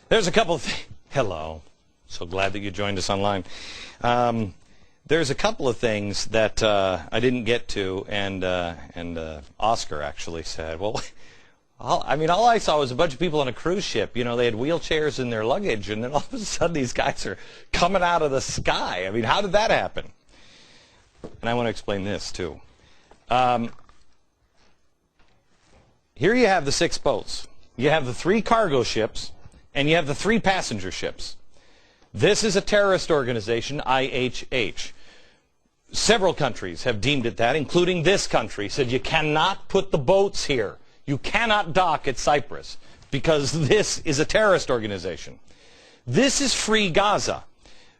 There's a couple of hello. So glad that you joined us online. There's a couple of things that I didn't get to, and Oscar actually said, well, all I saw was a bunch of people on a cruise ship. You know, they had wheelchairs in their luggage, and then all of a sudden these guys are coming out of the sky. I mean, how did that happen? And I want to explain this, too. Here you have the 6 boats. You have the 3 cargo ships, and you have the 3 passenger ships. This is a terrorist organization, IHH. Several countries have deemed it that, including this country, said you cannot put the boats here. You cannot dock at Cyprus because this is a terrorist organization. This is Free Gaza.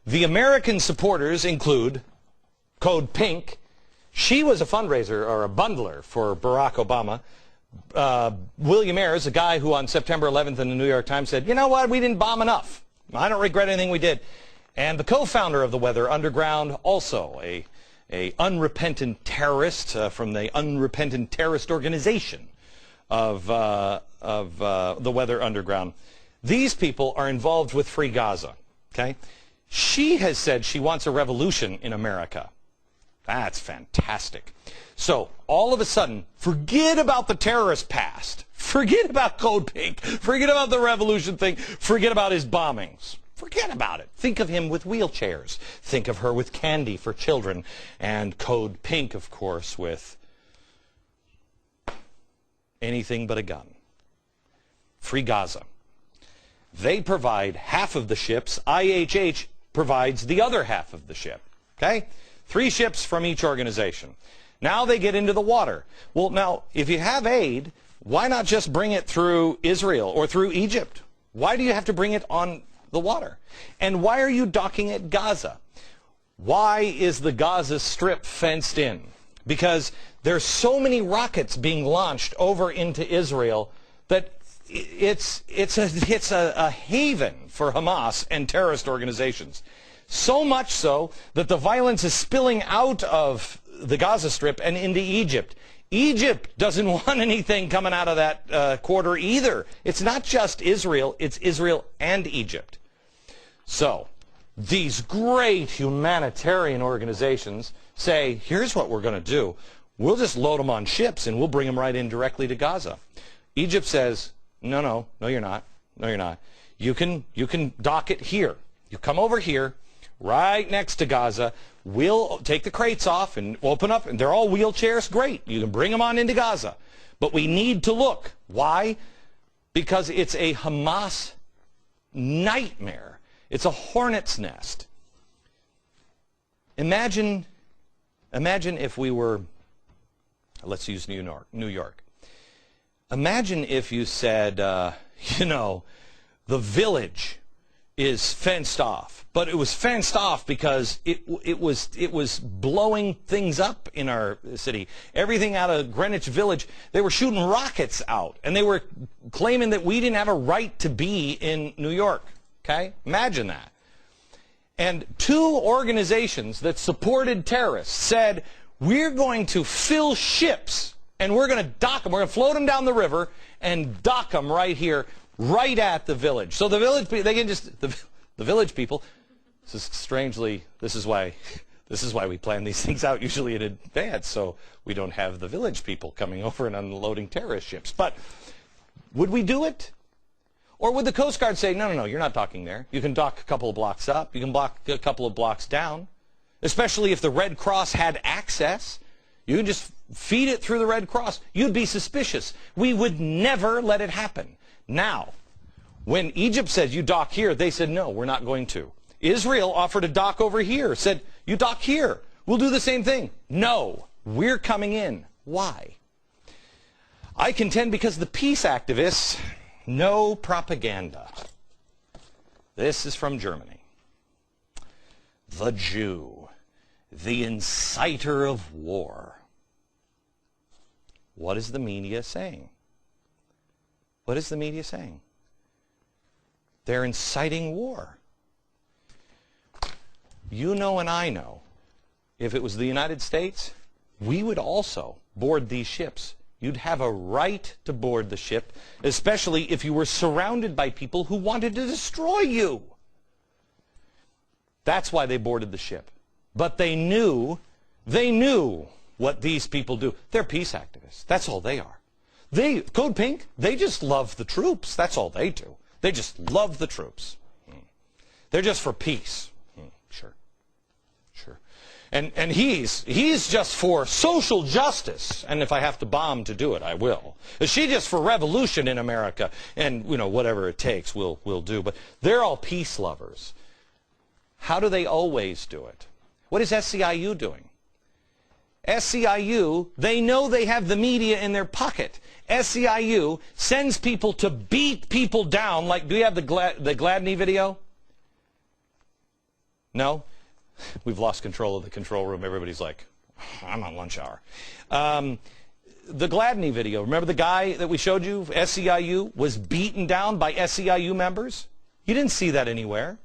The American supporters include Code Pink. She was a fundraiser or a bundler for Barack Obama. William Ayers, a guy who on September 11th in the New York Times said, you know what, we didn't bomb enough. I don't regret anything we did. And the co-founder of the Weather Underground, also a unrepentant terrorist from the unrepentant terrorist organization of the Weather Underground. These people are involved with Free Gaza. Okay? She has said she wants a revolution in America. That's fantastic. So, all of a sudden, forget about the terrorist past. Forget about Code Pink. Forget about the revolution thing. Forget about his bombings. Forget about it. Think of him with wheelchairs. Think of her with candy for children. And Code Pink, of course, with anything but a gun. Free Gaza. They provide half of the ships. IHH provides the other half of the ship. Okay? 3 ships from each organization. Now they get into the water. Well, now, if you have aid, why not just bring it through Israel or through Egypt? Why do you have to bring it on the water? And why are you docking at Gaza? Why is the Gaza Strip fenced in? Because there's so many rockets being launched over into Israel that it's a haven for Hamas and terrorist organizations. So much so that the violence is spilling out of the Gaza Strip and into Egypt. Egypt doesn't want anything coming out of that quarter either. It's not just Israel, it's Israel and Egypt. So, these great humanitarian organizations say, here's what we're going to do. We'll just load them on ships and we'll bring them right in directly to Gaza. Egypt says, no, you're not. No, you're not. You can dock it here. You come over here, right next to Gaza. We'll take the crates off and open up, and they're all wheelchairs. Great. You can bring them on into Gaza. But we need to look. Why? Because it's a Hamas nightmare. It's a hornet's nest. Imagine if we were, let's use New York. Imagine if you said, the village is fenced off, but it was fenced off because it was blowing things up in our city. Everything out of Greenwich Village, they were shooting rockets out, and they were claiming that we didn't have a right to be in New York. Okay? Imagine that. And 2 organizations that supported terrorists said, we're going to fill ships, and we're going to dock them. We're going to float them down the river and dock them right here, right at the village. So the village, they can just, the village people, this is why we plan these things out usually in advance, so we don't have the village people coming over and unloading terrorist ships. But would we do it? Or would the Coast Guard say, no, you're not docking there. You can dock a couple of blocks up. You can dock a couple of blocks down. Especially if the Red Cross had access. You can just feed it through the Red Cross. You'd be suspicious. We would never let it happen. Now, when Egypt said, you dock here, they said, no, we're not going to. Israel offered a dock over here, said, you dock here. We'll do the same thing. No, we're coming in. Why? I contend because the peace activists know propaganda. This is from Germany. The Jew, the inciter of war. What is the media saying? What is the media saying? They're inciting war. You know and I know, if it was the United States, we would also board these ships You'd have a right to board the ship, especially if you were surrounded by people who wanted to destroy you. That's why they boarded the ship. But they knew what these people do. They're peace activists. That's all they are. Code Pink, they just love the troops. That's all they do. They just love the troops. They're just for peace. Sure. And he's just for social justice, and if I have to bomb to do it, I will. Is she just for revolution in America, and whatever it takes, we'll do. But they're all peace lovers. How do they always do it? What is SEIU doing? SEIU, they know they have the media in their pocket. SEIU sends people to beat people down. Like, do you have the Gladney video? No? We've lost control of the control room. Everybody's like, I'm on lunch hour. The Gladney video, remember the guy that we showed you, SEIU, was beaten down by SEIU members? You didn't see that anywhere.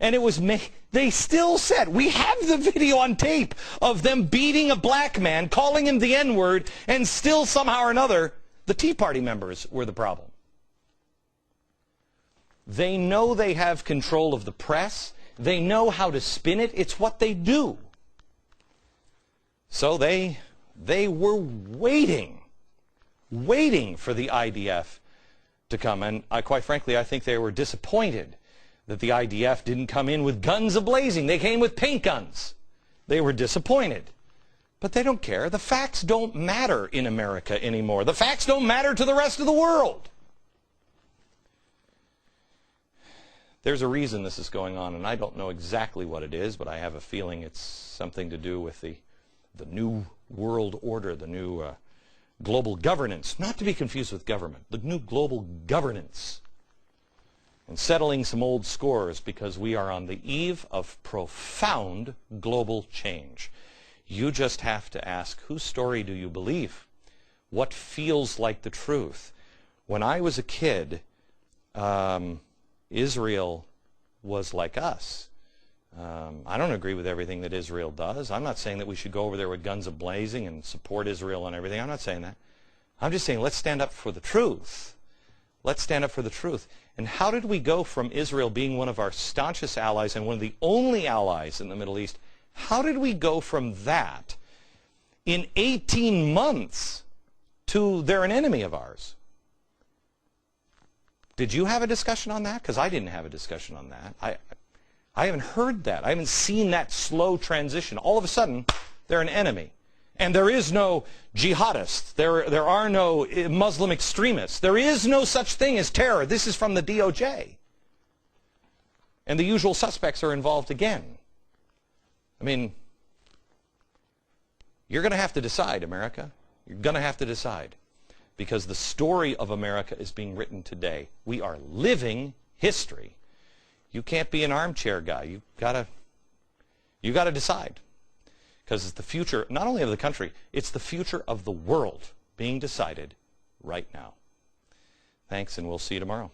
And it was they still said, we have the video on tape of them beating a black man, calling him the N-word, and still somehow or another, the Tea Party members were the problem. They know they have control of the press. They know how to spin it. It's what they do. So they were waiting for the IDF to come. And quite frankly, I think they were disappointed that the IDF didn't come in with guns a-blazing. They came with paint guns. They were disappointed. But they don't care. The facts don't matter in America anymore. The facts don't matter to the rest of the world. There's a reason this is going on, and I don't know exactly what it is, but I have a feeling it's something to do with the new world order, the new global governance, not to be confused with government, the new global governance, and settling some old scores, because we are on the eve of profound global change. You just have to ask, whose story do you believe? What feels like the truth? When I was a kid, Israel was like us. I don't agree with everything that Israel does. I'm not saying that we should go over there with guns a-blazing and support Israel and everything. I'm not saying that. I'm just saying let's stand up for the truth. Let's stand up for the truth. And how did we go from Israel being one of our staunchest allies and one of the only allies in the Middle East, how did we go from that in 18 months to they're an enemy of ours? Did you have a discussion on that? Because I didn't have a discussion on that. I haven't heard that. I haven't seen that slow transition. All of a sudden, they're an enemy. And there is no jihadists. There are no Muslim extremists. There is no such thing as terror. This is from the DOJ. And the usual suspects are involved again. I mean, you're going to have to decide, America. You're going to have to decide. Because the story of America is being written today. We are living history. You can't be an armchair guy. You gotta decide. Because it's the future, not only of the country, it's the future of the world being decided right now. Thanks, and we'll see you tomorrow.